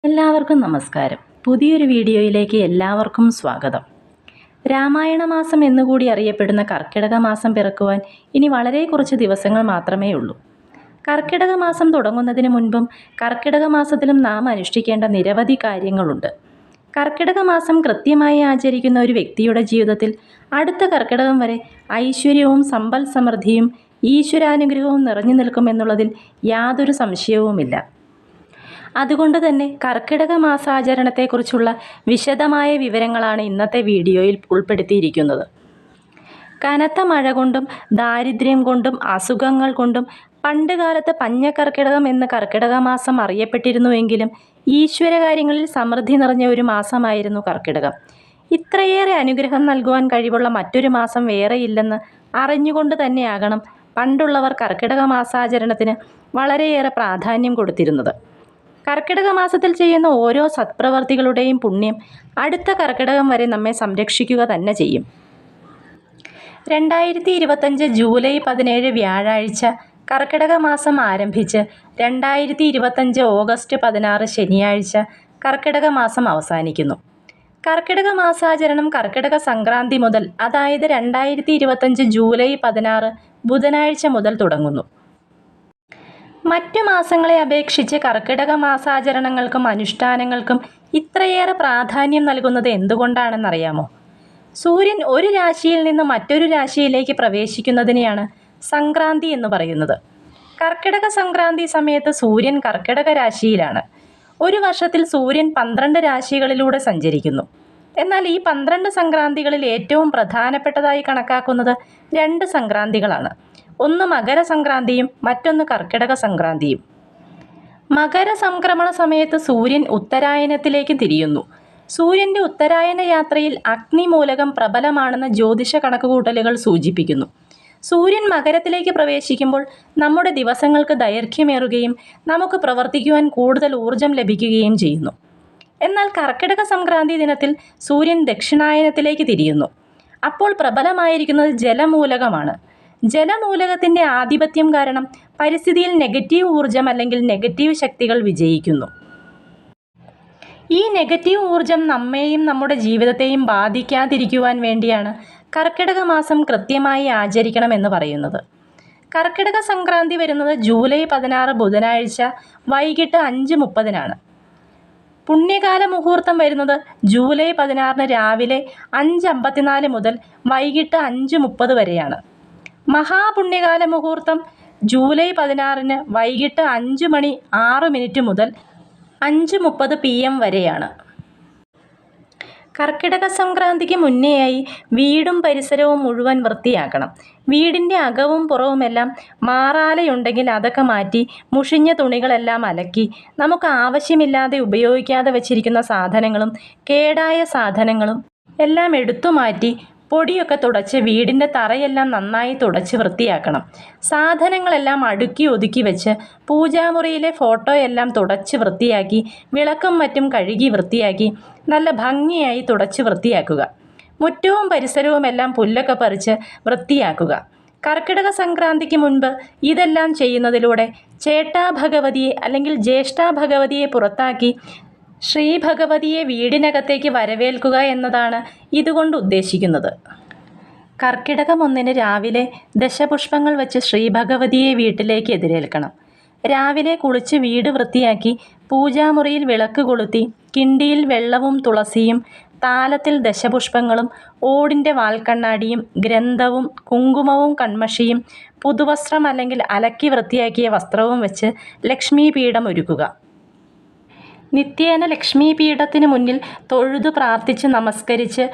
എല്ലാവർക്കും നമസ്കാരം. പുതിയൊരു വീഡിയോയിലേക്ക് എല്ലാവർക്കും സ്വാഗതം. രാമായണ മാസം എന്നുകൂടി അറിയപ്പെടുന്ന കർക്കിടക മാസം പിറക്കുവാൻ ഇനി വളരെ കുറച്ച് ദിവസങ്ങൾ മാത്രമേ ഉള്ളൂ. കർക്കിടക മാസം തുടങ്ങുന്നതിന് മുൻപും കർക്കിടക മാസത്തിലും നാം അനുഷ്ഠിക്കേണ്ട നിരവധി കാര്യങ്ങളുണ്ട്. കർക്കിടക മാസം കൃത്യമായി ആചരിക്കുന്ന ഒരു വ്യക്തിയുടെ ജീവിതത്തിൽ അടുത്ത കർക്കിടകം വരെ ഐശ്വര്യവും സമ്പൽ സമൃദ്ധിയും ഈശ്വരാനുഗ്രഹവും നിറഞ്ഞു നിൽക്കുമെന്നുള്ളതിൽ യാതൊരു സംശയവുമില്ല. അതുകൊണ്ട് തന്നെ കർക്കിടക മാസാചരണത്തെക്കുറിച്ചുള്ള വിശദമായ വിവരങ്ങളാണ് ഇന്നത്തെ വീഡിയോയിൽ ഉൾപ്പെടുത്തിയിരിക്കുന്നത്. കനത്ത മഴ കൊണ്ടും ദാരിദ്ര്യം കൊണ്ടും അസുഖങ്ങൾ കൊണ്ടും പണ്ടുകാലത്ത് പഞ്ഞക്കർക്കിടകം എന്ന് കർക്കിടക മാസം അറിയപ്പെട്ടിരുന്നുവെങ്കിലും ഈശ്വരകാര്യങ്ങളിൽ സമൃദ്ധി നിറഞ്ഞ ഒരു മാസമായിരുന്നു കർക്കിടകം. ഇത്രയേറെ അനുഗ്രഹം നൽകുവാൻ കഴിവുള്ള മറ്റൊരു മാസം വേറെയില്ലെന്ന് അറിഞ്ഞുകൊണ്ട് തന്നെയാകണം പണ്ടുള്ളവർ കർക്കിടക മാസാചരണത്തിന് വളരെയേറെ പ്രാധാന്യം കൊടുത്തിരുന്നത്. കർക്കിടക മാസത്തിൽ ചെയ്യുന്ന ഓരോ സത്പ്രവർത്തികളുടെയും പുണ്യം അടുത്ത കർക്കിടകം വരെ നമ്മെ സംരക്ഷിക്കുക തന്നെ ചെയ്യും. 2025 ജൂലൈ 17 വ്യാഴാഴ്ച കർക്കിടക മാസം ആരംഭിച്ച് 2025 ഓഗസ്റ്റ് 16 ശനിയാഴ്ച കർക്കിടക മാസം അവസാനിക്കുന്നു. കർക്കിടക മാസാചരണം കർക്കിടക സംക്രാന്തി മുതൽ, അതായത് 2025 ജൂലൈ 16 ബുധനാഴ്ച മുതൽ തുടങ്ങുന്നു. മറ്റു മാസങ്ങളെ അപേക്ഷിച്ച് കർക്കിടക മാസാചരണങ്ങൾക്കും അനുഷ്ഠാനങ്ങൾക്കും ഇത്രയേറെ പ്രാധാന്യം നൽകുന്നത് എന്തുകൊണ്ടാണെന്നറിയാമോ? സൂര്യൻ ഒരു രാശിയിൽ നിന്ന് മറ്റൊരു രാശിയിലേക്ക് പ്രവേശിക്കുന്നതിനെയാണ് സംക്രാന്തി എന്ന് പറയുന്നത്. കർക്കിടക സംക്രാന്തി സമയത്ത് സൂര്യൻ കർക്കിടക രാശിയിലാണ്. ഒരു വർഷത്തിൽ സൂര്യൻ 12 രാശികളിലൂടെ സഞ്ചരിക്കുന്നു. എന്നാൽ ഈ 12 സംക്രാന്തികളിൽ ഏറ്റവും പ്രധാനപ്പെട്ടതായി കണക്കാക്കുന്നത് 2 സംക്രാന്തികളാണ്. ഒന്ന് മകരസംക്രാന്തിയും മറ്റൊന്ന് കർക്കിടക സംക്രാന്തിയും. മകരസംക്രമണ സമയത്ത് സൂര്യൻ ഉത്തരായനത്തിലേക്ക് തിരിയുന്നു. സൂര്യൻ്റെ ഉത്തരായന യാത്രയിൽ അഗ്നി മൂലകം പ്രബലമാണെന്ന് ജ്യോതിഷ കണക്കുകൂട്ടലുകൾ സൂചിപ്പിക്കുന്നു. സൂര്യൻ മകരത്തിലേക്ക് പ്രവേശിക്കുമ്പോൾ നമ്മുടെ ദിവസങ്ങൾക്ക് ദൈർഘ്യമേറുകയും നമുക്ക് പ്രവർത്തിക്കുവാൻ കൂടുതൽ ഊർജം ലഭിക്കുകയും ചെയ്യുന്നു. എന്നാൽ കർക്കിടക സംക്രാന്തി ദിനത്തിൽ സൂര്യൻ ദക്ഷിണായനത്തിലേക്ക് തിരിയുന്നു. അപ്പോൾ പ്രബലമായിരിക്കുന്നത് ജലമൂലകമാണ്. ജലമൂലകത്തിൻ്റെ ആധിപത്യം കാരണം പരിസ്ഥിതിയിൽ നെഗറ്റീവ് ഊർജം അല്ലെങ്കിൽ നെഗറ്റീവ് ശക്തികൾ വിജയിക്കുന്നു. ഈ നെഗറ്റീവ് ഊർജം നമ്മെയും നമ്മുടെ ജീവിതത്തെയും ബാധിക്കാതിരിക്കുവാൻ വേണ്ടിയാണ് കർക്കിടക മാസം കൃത്യമായി ആചരിക്കണമെന്ന് പറയുന്നത്. കർക്കിടക സംക്രാന്തി വരുന്നത് ജൂലൈ 16 ബുധനാഴ്ച വൈകിട്ട് 5:30 പുണ്യകാല മുഹൂർത്തം വരുന്നത് ജൂലൈ 16 രാവിലെ 5:54 മുതൽ വൈകിട്ട് 5:30 വരെയാണ്. മഹാപുണ്യകാല മുഹൂർത്തം ജൂലൈ 16 വൈകിട്ട് 5:06 മുതൽ 5:30 PM വരെയാണ്. കർക്കിടക സംക്രാന്തിക്ക് മുന്നേയായി വീടും പരിസരവും മുഴുവൻ വൃത്തിയാക്കണം. വീടിൻ്റെ അകവും പുറവുമെല്ലാം മാറാലയുണ്ടെങ്കിൽ അതൊക്കെ മാറ്റി മുഷിഞ്ഞ തുണികളെല്ലാം അലക്കി നമുക്ക് ആവശ്യമില്ലാതെ ഉപയോഗിക്കാതെ വച്ചിരിക്കുന്ന സാധനങ്ങളും കേടായ സാധനങ്ങളും എല്ലാം എടുത്തു മാറ്റി പൊടിയൊക്കെ തുടച്ച് വീടിൻ്റെ തറയെല്ലാം നന്നായി തുടച്ച് വൃത്തിയാക്കണം. സാധനങ്ങളെല്ലാം അടുക്കി ഒതുക്കി വെച്ച് പൂജാമുറിയിലെ ഫോട്ടോയെല്ലാം തുടച്ച് വൃത്തിയാക്കി വിളക്കും മറ്റും കഴുകി വൃത്തിയാക്കി നല്ല ഭംഗിയായി തുടച്ച് വൃത്തിയാക്കുക. മുറ്റവും പരിസരവും എല്ലാം പുല്ലൊക്കെ പറിച്ച് വൃത്തിയാക്കുക. കർക്കിടക സംക്രാന്തിക്ക് മുൻപ് ഇതെല്ലാം ചെയ്യുന്നതിലൂടെ ചേട്ടാ ഭഗവതിയെ അല്ലെങ്കിൽ ജ്യേഷ്ഠാ ഭഗവതിയെ പുറത്താക്കി ശ്രീ ഭഗവതിയെ വീടിനകത്തേക്ക് വരവേൽക്കുക എന്നതാണ് ഇതുകൊണ്ട് ഉദ്ദേശിക്കുന്നത്. കർക്കിടകം 1 രാവിലെ ദശപുഷ്പങ്ങൾ വെച്ച് ശ്രീ ഭഗവതിയെ വീട്ടിലേക്ക് എതിരേൽക്കണം. രാവിലെ കുളിച്ച് വീട് വൃത്തിയാക്കി പൂജാമുറിയിൽ വിളക്ക് കൊളുത്തി കിണ്ടിയിൽ വെള്ളവും തുളസിയും താലത്തിൽ ദശപുഷ്പങ്ങളും ഓടിൻ്റെ വാൽക്കണ്ണാടിയും ഗ്രന്ഥവും കുങ്കുമവും കൺമഷിയും പുതുവസ്ത്രം അല്ലെങ്കിൽ അലക്കി വൃത്തിയാക്കിയ വസ്ത്രവും വെച്ച് ലക്ഷ്മി പീഠം ഒരുക്കുക. നിത്യേന ലക്ഷ്മി പീഠത്തിന് മുന്നിൽ തൊഴുതു പ്രാർത്ഥിച്ച് നമസ്കരിച്ച്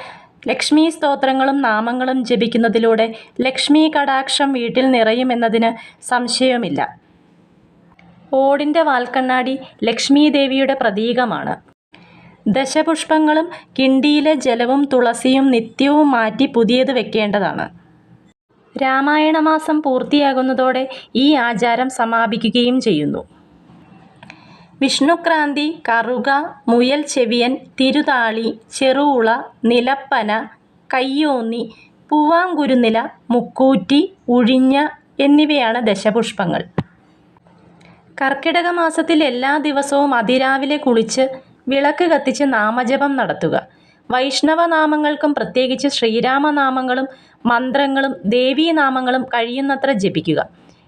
ലക്ഷ്മി സ്തോത്രങ്ങളും നാമങ്ങളും ജപിക്കുന്നതിലൂടെ ലക്ഷ്മി കടാക്ഷം വീട്ടിൽ നിറയുമെന്നതിന് സംശയമില്ല. ഓടിൻ്റെ വാൽക്കണ്ണാടി ലക്ഷ്മി ദേവിയുടെ പ്രതീകമാണ്. ദശപുഷ്പങ്ങളും കിണ്ടിയിലെ ജലവും തുളസിയും നിത്യവും മാറ്റി പുതിയത് വെക്കേണ്ടതാണ്. രാമായണ മാസം പൂർത്തിയാകുന്നതോടെ ഈ ആചാരം സമാപിക്കുകയും ചെയ്യുന്നു. വിഷ്ണുക്രാന്തി, കറുക, മുയൽ ചെവിയൻ, തിരുതാളി, ചെറുള, നിലപ്പന, കയ്യോന്നി, പൂവാങ്കുരുനില, മുക്കൂറ്റി, ഉഴിഞ്ഞ എന്നിവയാണ് ദശപുഷ്പങ്ങൾ. കർക്കിടക മാസത്തിൽ എല്ലാ ദിവസവും അതിരാവിലെ കുളിച്ച് വിളക്ക് കത്തിച്ച് നാമജപം നടത്തുക. വൈഷ്ണവ നാമങ്ങൾക്കും പ്രത്യേകിച്ച് ശ്രീരാമനാമങ്ങളും മന്ത്രങ്ങളും ദേവീനാമങ്ങളും കഴിയുന്നത്ര ജപിക്കുക.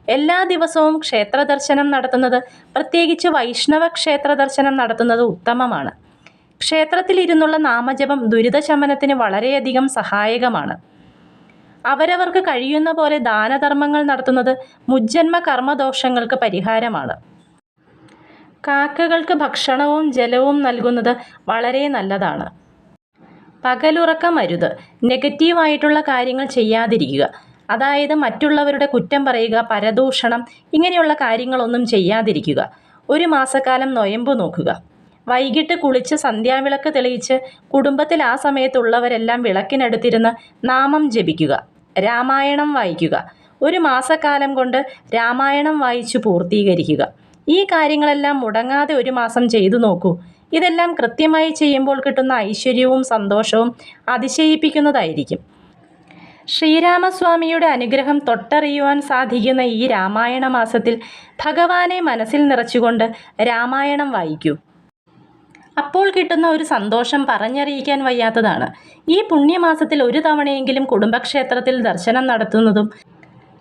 എല്ലാ ദിവസവും ക്ഷേത്ര ദർശനം നടത്തുന്നത്, പ്രത്യേകിച്ച് വൈഷ്ണവ ക്ഷേത്ര ദർശനം നടത്തുന്നത് ഉത്തമമാണ്. ക്ഷേത്രത്തിലിരുന്നുള്ള നാമജപം ദുരിതശമനത്തിന് വളരെയധികം സഹായകമാണ്. അവരവർക്ക് കഴിയുന്ന പോലെ ദാനധർമ്മങ്ങൾ നടത്തുന്നത് മുജ്ജന്മ കർമ്മദോഷങ്ങൾക്ക് പരിഹാരമാണ്. കാക്കകൾക്ക് ഭക്ഷണവും ജലവും നൽകുന്നത് വളരെ നല്ലതാണ്. പകലുറക്കമരുത്. നെഗറ്റീവായിട്ടുള്ള കാര്യങ്ങൾ ചെയ്യാതിരിക്കുക. അതായത് മറ്റുള്ളവരുടെ കുറ്റം പറയുക, പരദൂഷണം, ഇങ്ങനെയുള്ള കാര്യങ്ങളൊന്നും ചെയ്യാതിരിക്കുക. ഒരു മാസക്കാലം നൊയമ്പ് നോക്കുക. വൈകിട്ട് കുളിച്ച് സന്ധ്യാവിളക്ക് തെളിയിച്ച് കുടുംബത്തിൽ ആ സമയത്തുള്ളവരെല്ലാം വിളക്കിനടുത്തിരുന്ന് നാമം ജപിക്കുക. രാമായണം വായിക്കുക. ഒരു മാസക്കാലം കൊണ്ട് രാമായണം വായിച്ചു പൂർത്തീകരിക്കുക. ഈ കാര്യങ്ങളെല്ലാം മുടങ്ങാതെ ഒരു മാസം ചെയ്തു നോക്കൂ. ഇതെല്ലാം കൃത്യമായി ചെയ്യുമ്പോൾ കിട്ടുന്ന ഐശ്വര്യവും സന്തോഷവും അതിശയിപ്പിക്കുന്നതായിരിക്കും. ശ്രീരാമസ്വാമിയുടെ അനുഗ്രഹം തൊട്ടറിയുവാൻ സാധിക്കുന്ന ഈ രാമായണ മാസത്തിൽ ഭഗവാനെ മനസ്സിൽ നിറച്ചുകൊണ്ട് രാമായണം വായിക്കൂ. അപ്പോൾ കിട്ടുന്ന ഒരു സന്തോഷം പറഞ്ഞറിയിക്കാൻ വയ്യാത്തതാണ്. ഈ പുണ്യമാസത്തിൽ ഒരു തവണയെങ്കിലും കുടുംബക്ഷേത്രത്തിൽ ദർശനം നടത്തുന്നതും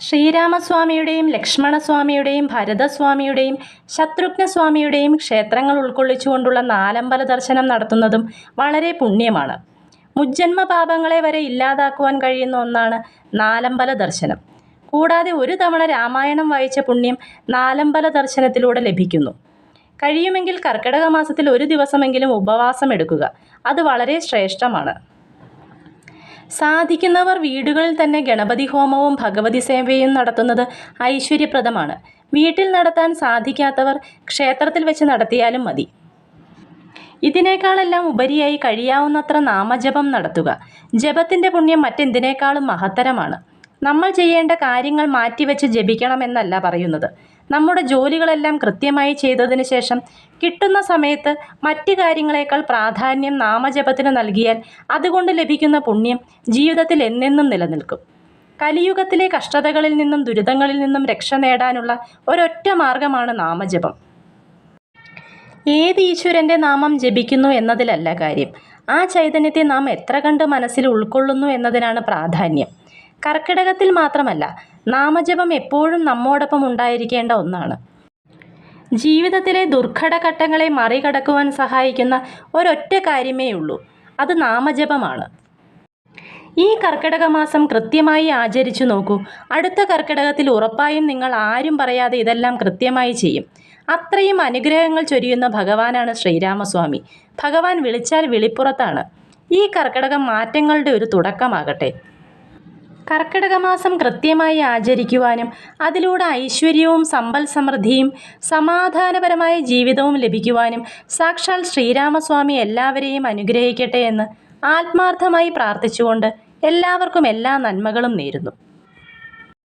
ശ്രീരാമസ്വാമിയുടെയും ലക്ഷ്മണസ്വാമിയുടെയും ഭരതസ്വാമിയുടെയും ശത്രുഘ്നസ്വാമിയുടെയും ക്ഷേത്രങ്ങൾ ഉൾക്കൊള്ളിച്ചുകൊണ്ടുള്ള നാലമ്പല ദർശനം നടത്തുന്നതും വളരെ പുണ്യമാണ്. മുജ്ജന്മ പാപങ്ങളെ വരെ ഇല്ലാതാക്കുവാൻ കഴിയുന്ന ഒന്നാണ് നാലമ്പല ദർശനം. കൂടാതെ ഒരു തവണ രാമായണം വായിച്ച പുണ്യം നാലമ്പല ദർശനത്തിലൂടെ ലഭിക്കുന്നു. കഴിയുമെങ്കിൽ കർക്കിടക മാസത്തിൽ ഒരു ദിവസമെങ്കിലും ഉപവാസം എടുക്കുക. അത് വളരെ ശ്രേഷ്ഠമാണ്. സാധിക്കുന്നവർ വീടുകളിൽ തന്നെ ഗണപതി ഹോമവും ഭഗവതി സേവയും നടത്തുന്നത് ഐശ്വര്യപ്രദമാണ്. വീട്ടിൽ നടത്താൻ സാധിക്കാത്തവർ ക്ഷേത്രത്തിൽ വെച്ച് നടത്തിയാലും മതി. ഇതിനേക്കാളെല്ലാം ഉപരിയായി കഴിയാവുന്നത്ര നാമജപം നടത്തുക. ജപത്തിൻ്റെ പുണ്യം മറ്റെന്തിനേക്കാളും മഹത്തരമാണ്. നമ്മൾ ചെയ്യേണ്ട കാര്യങ്ങൾ മാറ്റിവെച്ച് ജപിക്കണമെന്നല്ല പറയുന്നത്. നമ്മുടെ ജോലികളെല്ലാം കൃത്യമായി ചെയ്തതിന് ശേഷം കിട്ടുന്ന സമയത്ത് മറ്റ് കാര്യങ്ങളെക്കാൾ പ്രാധാന്യം നാമജപത്തിന് നൽകിയാൽ അതുകൊണ്ട് ലഭിക്കുന്ന പുണ്യം ജീവിതത്തിൽ എന്നെന്നും നിലനിൽക്കും. കലിയുഗത്തിലെ കഷ്ടതകളിൽ നിന്നും ദുരിതങ്ങളിൽ നിന്നും രക്ഷ നേടാനുള്ള ഒരൊറ്റ മാർഗമാണ് നാമജപം. ഏത് ഈശ്വരൻ്റെ നാമം ജപിക്കുന്നു എന്നതിലല്ല കാര്യം, ആ ചൈതന്യത്തെ നാം എത്ര കണ്ട് മനസ്സിൽ ഉൾക്കൊള്ളുന്നു എന്നതിനാണ് പ്രാധാന്യം. കർക്കിടകത്തിൽ മാത്രമല്ല, നാമജപം എപ്പോഴും നമ്മോടൊപ്പം ഉണ്ടായിരിക്കേണ്ട ഒന്നാണ്. ജീവിതത്തിലെ ദുർഘടഘട്ടങ്ങളെ മറികടക്കുവാൻ സഹായിക്കുന്ന ഒരൊറ്റ കാര്യമേ ഉള്ളൂ, അത് നാമജപമാണ്. ഈ കർക്കിടക മാസം കൃത്യമായി ആചരിച്ചു നോക്കൂ. അടുത്ത കർക്കിടകത്തിൽ ഉറപ്പായും നിങ്ങൾ ആരും പറയാതെ ഇതെല്ലാം കൃത്യമായി ചെയ്യും. അത്രയും അനുഗ്രഹങ്ങൾ ചൊരിയുന്ന ഭഗവാനാണ് ശ്രീരാമസ്വാമി. ഭഗവാൻ വിളിച്ചാൽ വിളിപ്പുറത്താണ്. ഈ കർക്കിടകം മാറ്റങ്ങളുടെ ഒരു തുടക്കമാകട്ടെ. കർക്കിടക മാസം കൃത്യമായി ആചരിക്കുവാനും അതിലൂടെ ഐശ്വര്യവും സമ്പൽ സമൃദ്ധിയും സമാധാനപരമായ ജീവിതവും ലഭിക്കുവാനും സാക്ഷാൽ ശ്രീരാമസ്വാമി എല്ലാവരെയും അനുഗ്രഹിക്കട്ടെ എന്ന് ആത്മാർത്ഥമായി പ്രാർത്ഥിച്ചുകൊണ്ട് എല്ലാവർക്കും എല്ലാ നന്മകളും നേരുന്നു.